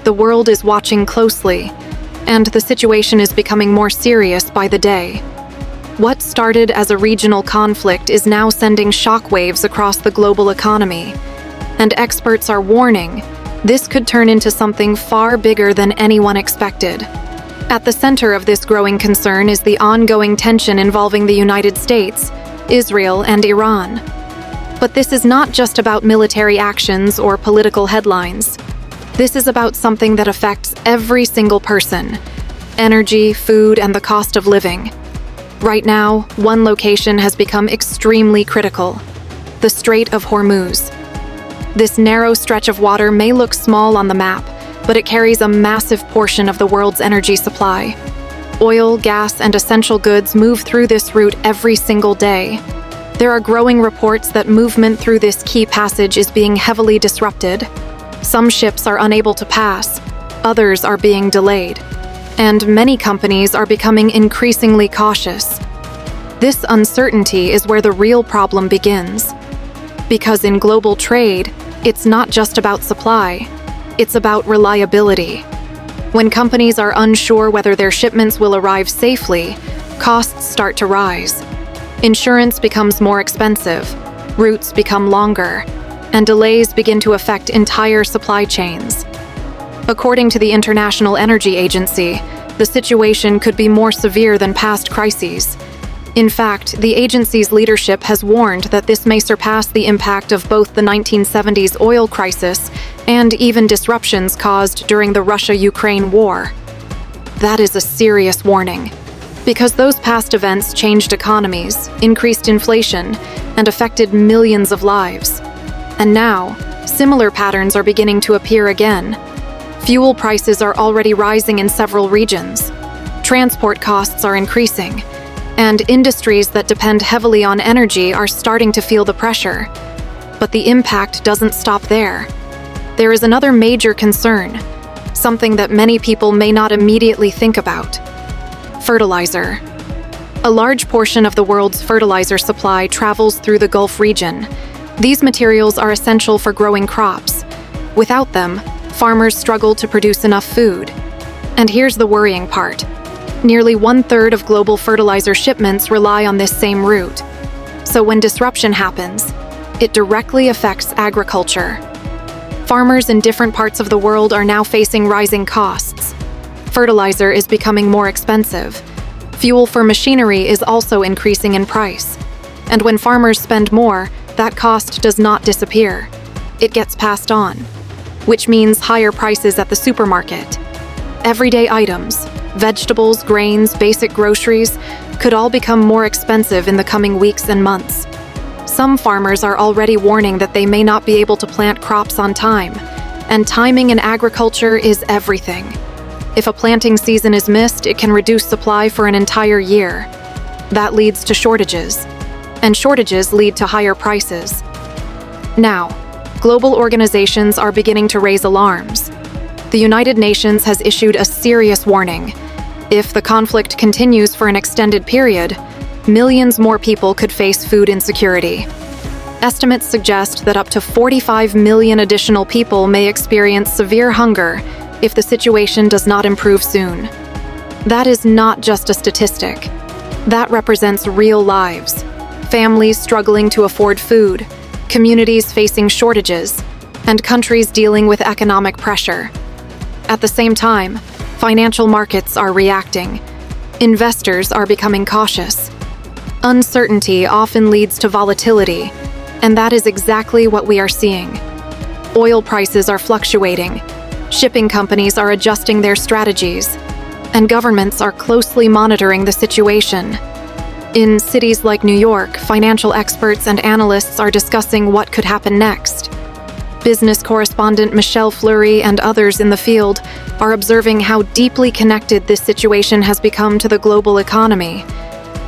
The world is watching closely, and the situation is becoming more serious by the day. What started as a regional conflict is now sending shockwaves across the global economy, and experts are warning this could turn into something far bigger than anyone expected. At the center of this growing concern is the ongoing tension involving the United States, Israel, and Iran. But this is not just about military actions or political headlines. This is about something that affects every single person: energy, food, and the cost of living. Right now, one location has become extremely critical: the Strait of Hormuz. This narrow stretch of water may look small on the map, but it carries a massive portion of the world's energy supply. Oil, gas, and essential goods move through this route every single day. There are growing reports that movement through this key passage is being heavily disrupted. Some ships are unable to pass, others are being delayed, and many companies are becoming increasingly cautious. This uncertainty is where the real problem begins. Because in global trade, it's not just about supply, it's about reliability. When companies are unsure whether their shipments will arrive safely, costs start to rise. Insurance becomes more expensive, routes become longer, and delays begin to affect entire supply chains. According to the International Energy Agency, the situation could be more severe than past crises. In fact, the agency's leadership has warned that this may surpass the impact of both the 1970s oil crisis and even disruptions caused during the Russia-Ukraine war. That is a serious warning, because those past events changed economies, increased inflation, and affected millions of lives. And now, similar patterns are beginning to appear again. Fuel prices are already rising in several regions. Transport costs are increasing, and industries that depend heavily on energy are starting to feel the pressure. But the impact doesn't stop there. There is another major concern, something that many people may not immediately think about: fertilizer. A large portion of the world's fertilizer supply travels through the Gulf region. These materials are essential for growing crops. Without them, farmers struggle to produce enough food. And here's the worrying part: nearly 1/3 of global fertilizer shipments rely on this same route. So when disruption happens, it directly affects agriculture. Farmers in different parts of the world are now facing rising costs. Fertilizer is becoming more expensive. Fuel for machinery is also increasing in price. And when farmers spend more, that cost does not disappear. It gets passed on, which means higher prices at the supermarket. Everyday items, vegetables, grains, basic groceries, could all become more expensive in the coming weeks and months. Some farmers are already warning that they may not be able to plant crops on time, and timing in agriculture is everything. If a planting season is missed, it can reduce supply for an entire year. That leads to shortages, and shortages lead to higher prices. Now, global organizations are beginning to raise alarms. The United Nations has issued a serious warning. If the conflict continues for an extended period, millions more people could face food insecurity. Estimates suggest that up to 45 million additional people may experience severe hunger if the situation does not improve soon. That is not just a statistic. That represents real lives: families struggling to afford food, communities facing shortages, and countries dealing with economic pressure. At the same time, financial markets are reacting. Investors are becoming cautious. Uncertainty often leads to volatility, and that is exactly what we are seeing. Oil prices are fluctuating, shipping companies are adjusting their strategies, and governments are closely monitoring the situation. In cities like New York, financial experts and analysts are discussing what could happen next. Business correspondent Michelle Fleury and others in the field are observing how deeply connected this situation has become to the global economy.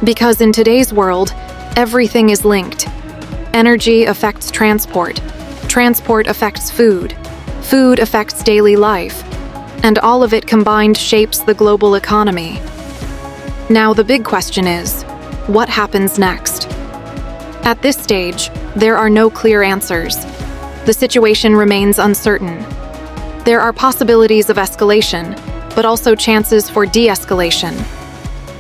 Because in today's world, everything is linked. Energy affects transport. Transport affects food. Food affects daily life. And all of it combined shapes the global economy. Now the big question is, what happens next? At this stage, there are no clear answers. The situation remains uncertain. There are possibilities of escalation, but also chances for de-escalation.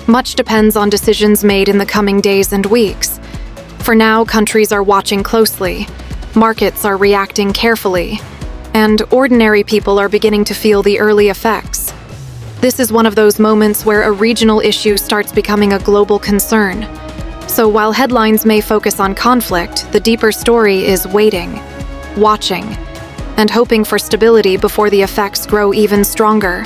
Much depends on decisions made in the coming days and weeks. For now, countries are watching closely, markets are reacting carefully, and ordinary people are beginning to feel the early effects. This is one of those moments where a regional issue starts becoming a global concern. So while headlines may focus on conflict, the deeper story is waiting, watching, and hoping for stability before the effects grow even stronger.